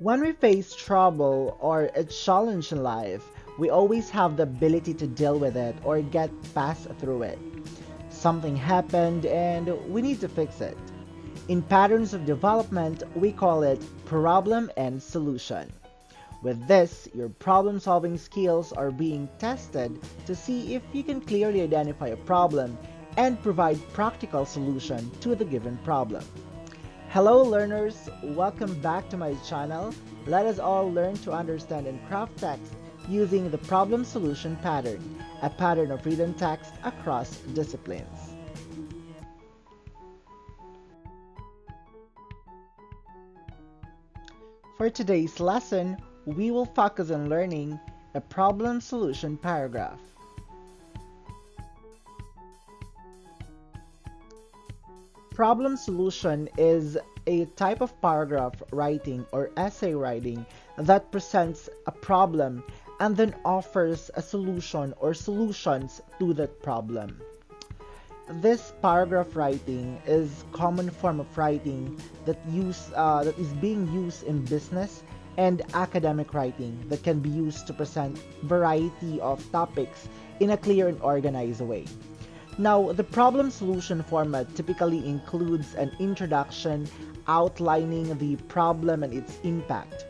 When we face trouble or a challenge in life, we always have the ability to deal with it or get past through it. Something happened and we need to fix it. In patterns of development, we call it problem and solution. With this, your problem solving skills are being tested to see if you can clearly identify a problem and provide practical solution to the given problem. Hello learners, welcome back to my channel. Let us all learn to understand and craft text using the problem solution pattern, a pattern of written text across disciplines. For today's lesson, we will focus on learning a problem solution paragraph. Problem solution is a type of paragraph writing or essay writing that presents a problem and then offers a solution or solutions to that problem. This paragraph writing is common form of writing that is being used in business and academic writing that can be used to present variety of topics in a clear and organized way. Now, the problem solution format typically includes an introduction outlining the problem and its impact,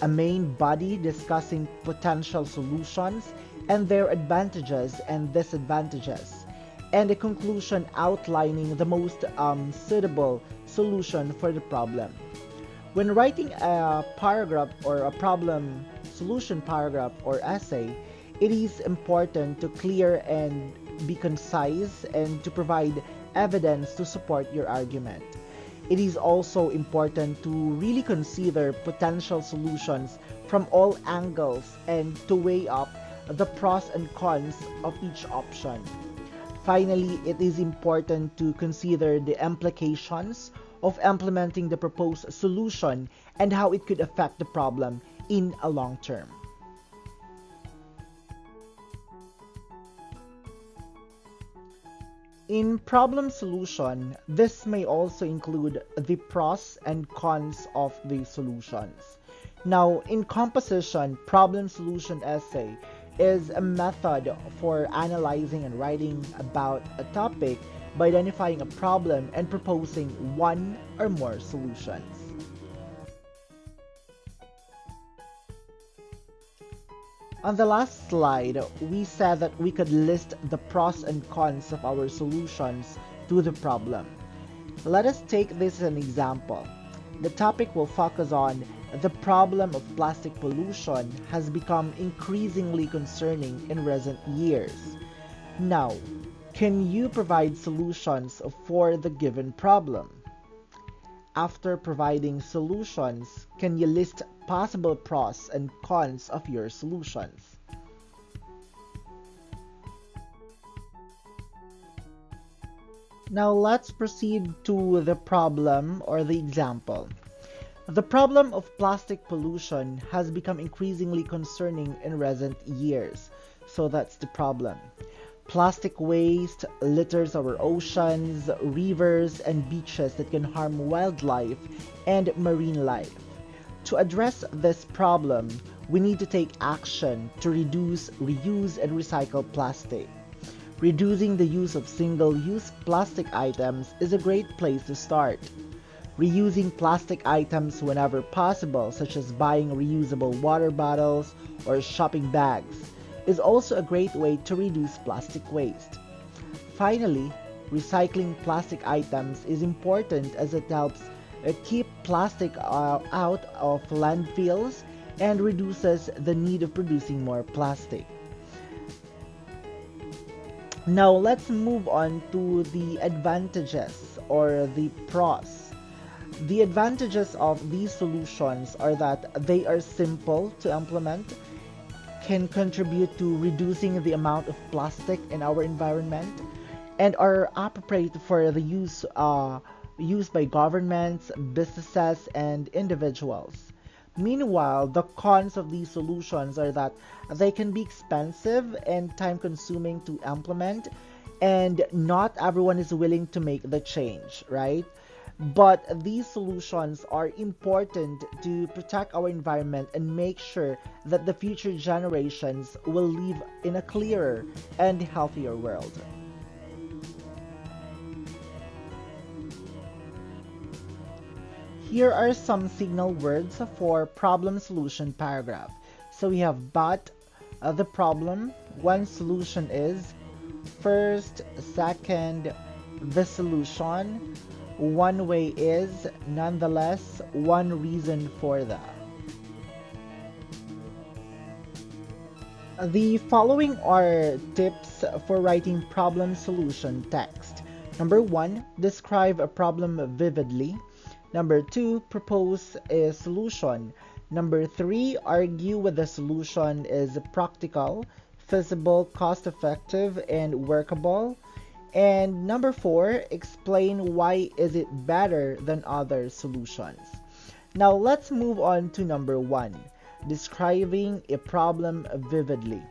a main body discussing potential solutions and their advantages and disadvantages, and a conclusion outlining the most suitable solution for the problem. When writing a paragraph or a problem solution paragraph or essay, it is important to clear and be concise and to provide evidence to support your argument. It is also important to really consider potential solutions from all angles and to weigh up the pros and cons of each option. Finally, it is important to consider the implications of implementing the proposed solution and how it could affect the problem in a long term. In problem solution, this may also include the pros and cons of the solutions. Now, in composition, problem solution essay is a method for analyzing and writing about a topic by identifying a problem and proposing one or more solutions. On the last slide, we said that we could list the pros and cons of our solutions to the problem. Let us take this as an example. The topic will focus on the problem of plastic pollution has become increasingly concerning in recent years. Now, can you provide solutions for the given problem? After providing solutions, can you list possible pros and cons of your solutions? Now let's proceed to the problem or the example. The problem of plastic pollution has become increasingly concerning in recent years. So that's the problem. Plastic waste litters our oceans, rivers, and beaches that can harm wildlife and marine life. To address this problem, we need to take action to reduce, reuse, and recycle plastic. Reducing the use of single-use plastic items is a great place to start. Reusing plastic items whenever possible, such as buying reusable water bottles or shopping bags, is also a great way to reduce plastic waste. Finally, recycling plastic items is important as it helps keep plastic out of landfills and reduces the need of producing more plastic. Now let's move on to the advantages or the pros. The advantages of these solutions are that they are simple to implement, can contribute to reducing the amount of plastic in our environment, and are appropriate for the used by governments, businesses, and individuals. Meanwhile, the cons of these solutions are that they can be expensive and time-consuming to implement, and not everyone is willing to make the change, right? But these solutions are important to protect our environment and make sure that the future generations will live in a clearer and healthier world. Here are some signal words for problem solution paragraph. So we have but, the problem, one solution is, first, second, the solution, one way is, nonetheless, one reason for that. The following are tips for writing problem solution text. Number one, describe a problem vividly. Number two, propose a solution. Number three, argue whether the solution is practical, feasible, cost-effective, and workable. And number four, explain why is it better than other solutions. Now let's move on to number one, describing a problem vividly.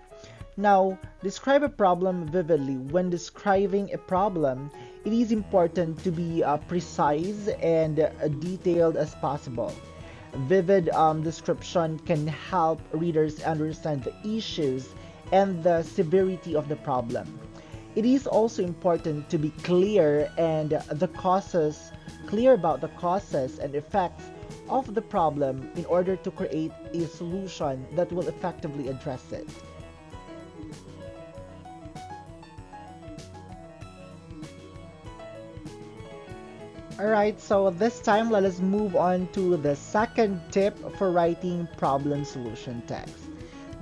Now, describe a problem vividly. When describing a problem, it is important to be precise and detailed as possible. Vivid description can help readers understand the issues and the severity of the problem. It is also important to be clear about the causes and effects of the problem in order to create a solution that will effectively address it. Alright, so this time let us move on to the second tip for writing problem solution text.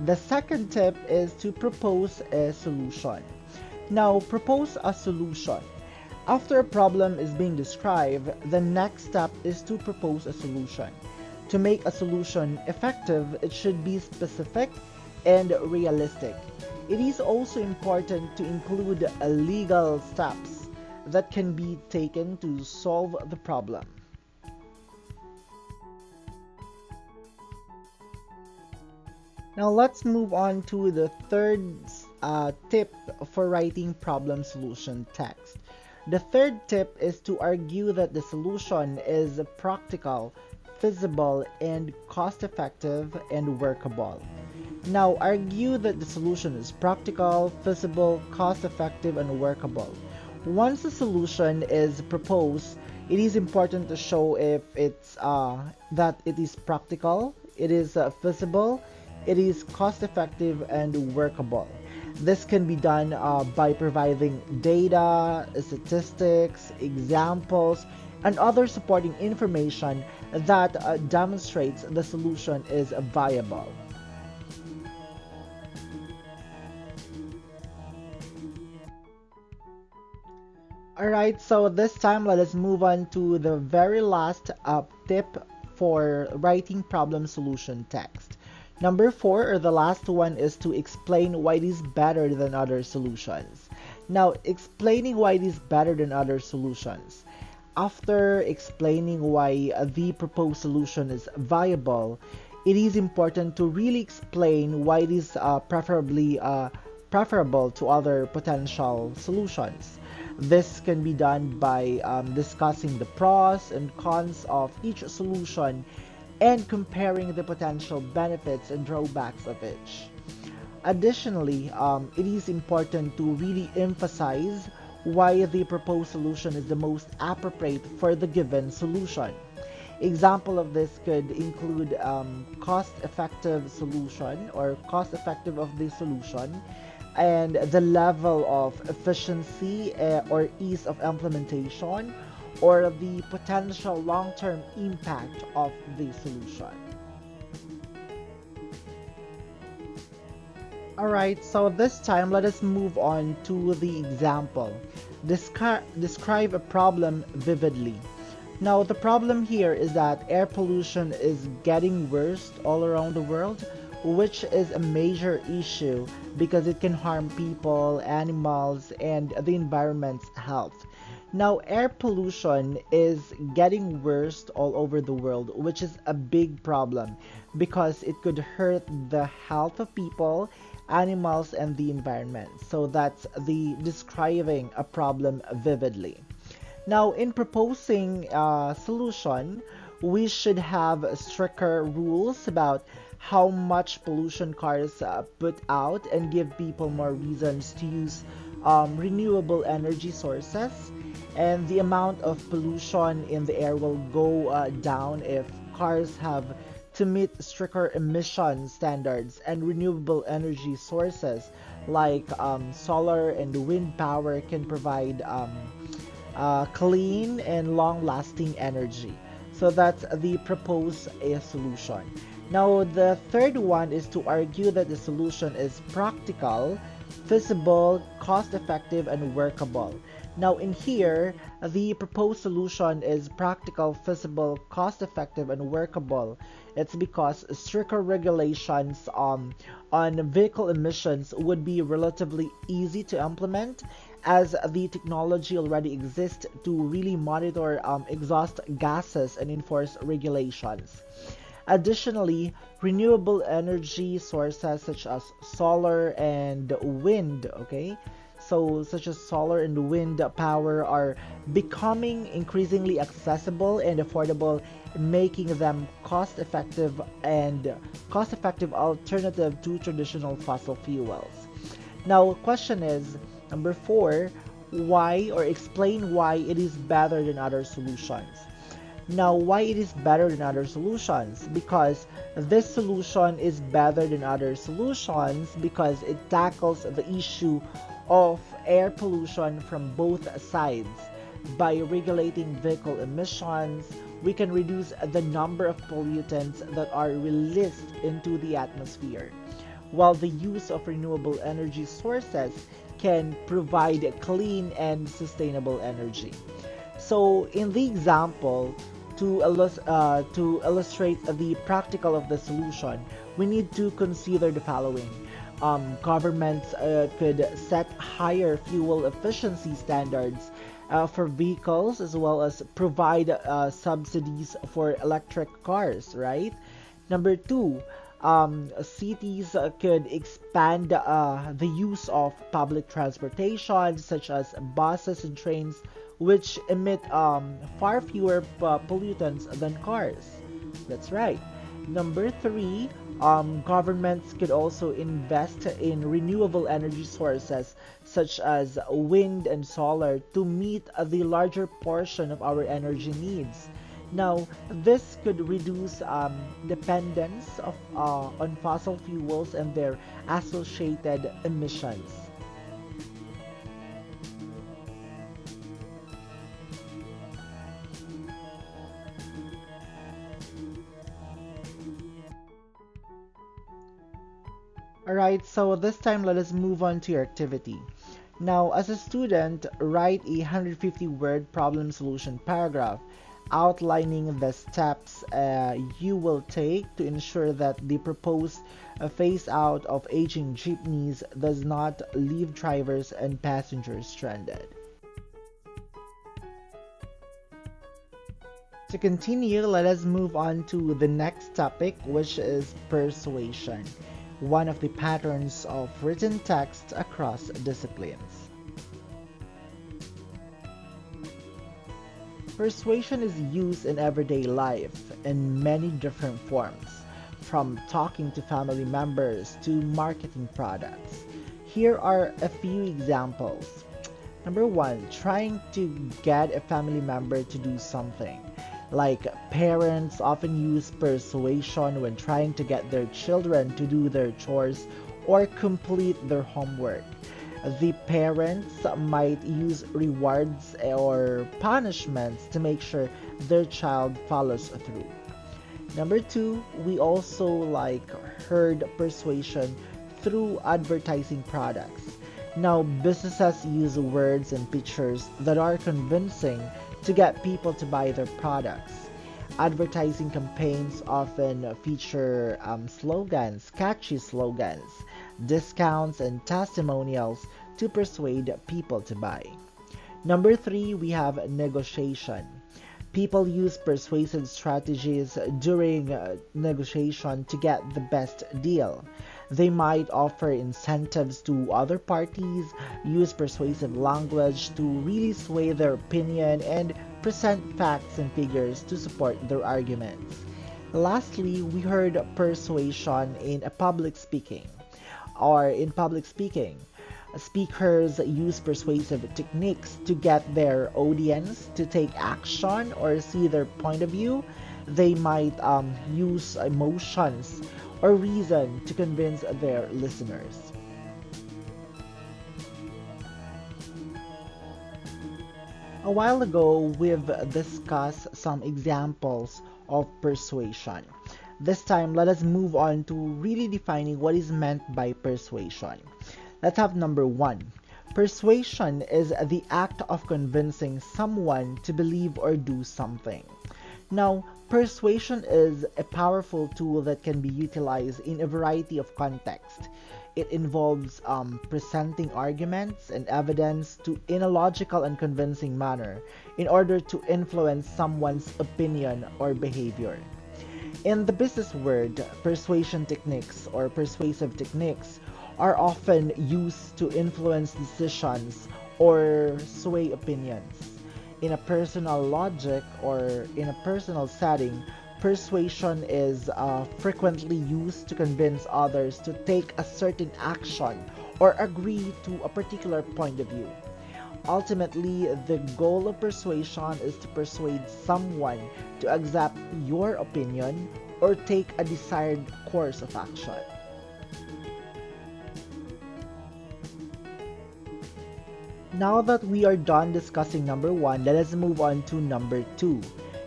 The second tip is to propose a solution. Now, propose a solution. After a problem is being described, the next step is to propose a solution. To make a solution effective, it should be specific and realistic. It is also important to include legal steps that can be taken to solve the problem. Now let's move on to the third tip for writing problem solution text. The third tip is to argue that the solution is practical, feasible, and cost-effective and workable. Now argue that the solution is practical, feasible, cost-effective, and workable. Once a solution is proposed, it is important to show if it's that it is practical, it is feasible, it is cost-effective, and workable. This can be done by providing data, statistics, examples, and other supporting information that demonstrates the solution is viable. Alright, so this time let us move on to the very last tip for writing problem solution text. Number four, or the last one, is to explain why it is better than other solutions. Now, explaining why it is better than other solutions. After explaining why the proposed solution is viable, it is important to really explain why it is preferable to other potential solutions. This can be done by discussing the pros and cons of each solution and comparing the potential benefits and drawbacks of each. Additionally, it is important to really emphasize why the proposed solution is the most appropriate for the given solution. Example of this could include cost-effective solution or cost-effective of the solution, and the level of efficiency or ease of implementation, or the potential long-term impact of the solution. Alright, so this time let us move on to the example. Describe a problem vividly. Now, the problem here is that air pollution is getting worse all around the world, which is a major issue because it can harm people, animals, and the environment's health. Now, air pollution is getting worse all over the world, which is a big problem because it could hurt the health of people, animals, and the environment. So that's the describing a problem vividly. Now, in proposing a solution, we should have stricter rules about how much pollution cars put out and give people more reasons to use renewable energy sources. And the amount of pollution in the air will go down if cars have to meet stricter emission standards, and renewable energy sources like solar and wind power can provide clean and long-lasting energy. So that's the proposed solution. Now, the third one is to argue that the solution is practical, feasible, cost-effective, and workable. Now, in here, the proposed solution is practical, feasible, cost-effective, and workable. It's because stricter regulations on vehicle emissions would be relatively easy to implement, as the technology already exists to really monitor exhaust gases and enforce regulations. Additionally, renewable energy sources such as solar and wind, okay? So, such as solar and wind power are becoming increasingly accessible and affordable, making them cost-effective alternative to traditional fossil fuels. Now, question is number four, why or explain why it is better than other solutions. Now, why it is better than other solutions? Because this solution is better than other solutions because it tackles the issue of air pollution from both sides. By regulating vehicle emissions, we can reduce the number of pollutants that are released into the atmosphere, while the use of renewable energy sources can provide clean and sustainable energy. So, in the example, to illustrate the practical of the solution, we need to consider the following. Governments could set higher fuel efficiency standards for vehicles, as well as provide subsidies for electric cars, right? Number two, cities could expand the use of public transportation, such as buses and trains, which emit far fewer pollutants than cars. That's right. Number three, governments could also invest in renewable energy sources such as wind and solar to meet the larger portion of our energy needs. Now, this could reduce dependence on fossil fuels and their associated emissions. Alright, so this time let us move on to your activity. Now, as a student, write a 150-word problem solution paragraph outlining the steps you will take to ensure that the proposed phase out of aging jeepneys does not leave drivers and passengers stranded. To continue, let us move on to the next topic, which is persuasion, one of the patterns of written text across disciplines. Persuasion is used in everyday life in many different forms, from talking to family members to marketing products. Here are a few examples. Number one, trying to get a family member to do something. Like parents often use persuasion when trying to get their children to do their chores or complete their homework. The parents might use rewards or punishments to make sure their child follows through. Number two, we also heard persuasion through advertising products. Now, businesses use words and pictures that are convincing to get people to buy their products. Advertising campaigns often feature slogans, catchy slogans, discounts, and testimonials to persuade people to buy. Number three, we have negotiation. People use persuasive strategies during negotiation to get the best deal. They might offer incentives to other parties, use persuasive language to really sway their opinion, and present facts and figures to support their arguments. Lastly, we heard persuasion in a public speaking or in public speaking. Speakers use persuasive techniques to get their audience to take action or see their point of view. They might use emotions or reason to convince their listeners. A while ago, we've discussed some examples of persuasion. This time, let us move on to really defining what is meant by persuasion. Let's have number one. Persuasion is the act of convincing someone to believe or do something. Now, persuasion is a powerful tool that can be utilized in a variety of contexts. It involves presenting arguments and evidence in a logical and convincing manner in order to influence someone's opinion or behavior. In the business world, persuasion techniques or persuasive techniques are often used to influence decisions or sway opinions. In a personal logic or in a personal setting, persuasion is frequently used to convince others to take a certain action or agree to a particular point of view. Ultimately, the goal of persuasion is to persuade someone to accept your opinion or take a desired course of action. Now that we are done discussing number one, let us move on to number two.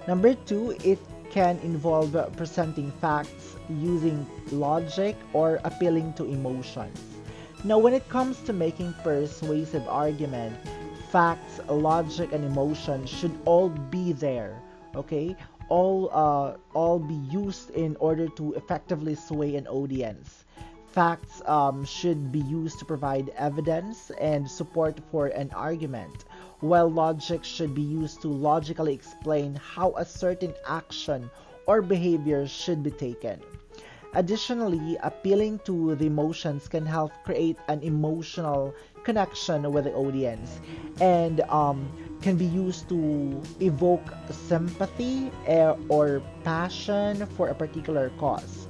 Number two, it can involve presenting facts using logic or appealing to emotions. Now, when it comes to making persuasive argument, facts, logic, and emotion should all be there. Okay, all be used in order to effectively sway an audience. Facts should be used to provide evidence and support for an argument, while logic should be used to logically explain how a certain action or behavior should be taken. Additionally, appealing to the emotions can help create an emotional connection with the audience and can be used to evoke sympathy or passion for a particular cause.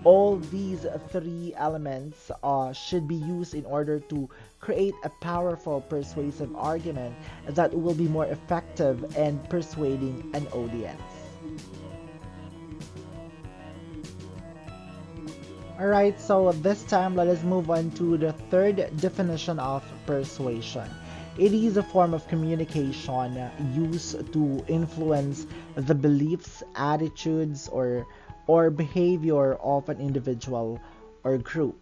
All these three elements should be used in order to create a powerful persuasive argument that will be more effective in persuading an audience. Alright, so this time let us move on to the third definition of persuasion. It is a form of communication used to influence the beliefs, attitudes, or behavior of an individual or group.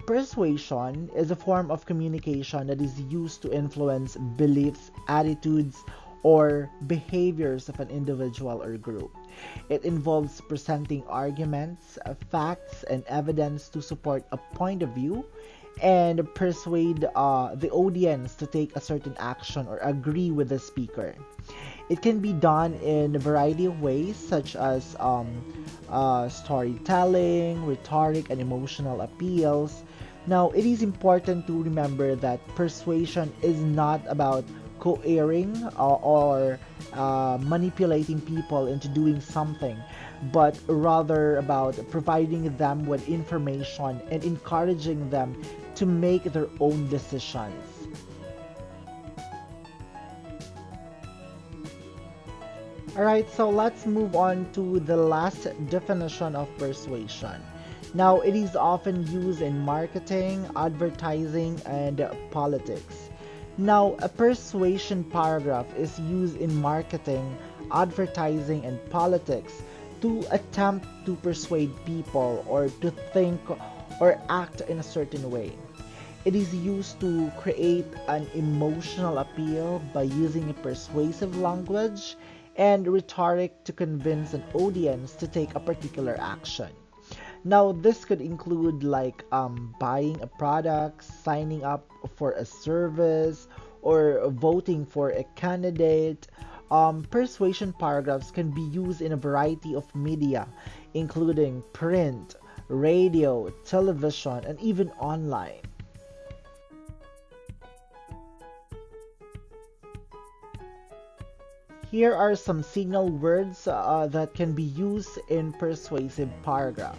Persuasion is a form of communication that is used to influence beliefs, attitudes, or behaviors of an individual or group. It involves presenting arguments, facts, and evidence to support a point of view and persuade the audience to take a certain action or agree with the speaker. It can be done in a variety of ways, such as storytelling, rhetoric, and emotional appeals. Now, it is important to remember that persuasion is not about coercing or manipulating people into doing something, but rather about providing them with information and encouraging them to make their own decisions. Alright, so let's move on to the last definition of persuasion. Now, it is often used in marketing, advertising, and politics. Now, a persuasion paragraph is used in marketing, advertising, and politics to attempt to persuade people or to think or act in a certain way. It is used to create an emotional appeal by using a persuasive language and rhetoric to convince an audience to take a particular action. Now, this could include like buying a product, signing up for a service, or voting for a candidate. Persuasion paragraphs can be used in a variety of media, including print, radio, television, and even online. Here are some signal words that can be used in persuasive paragraph.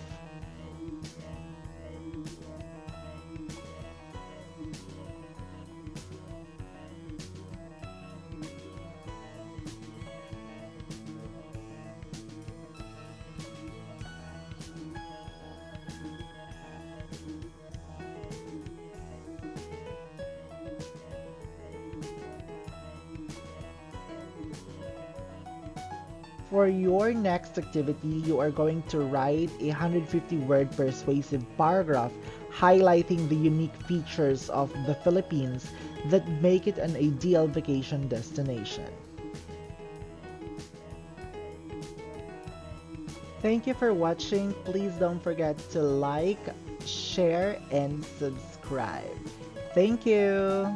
For your next activity, you are going to write a 150-word persuasive paragraph highlighting the unique features of the Philippines that make it an ideal vacation destination. Thank you for watching. Please don't forget to like, share, and subscribe. Thank you.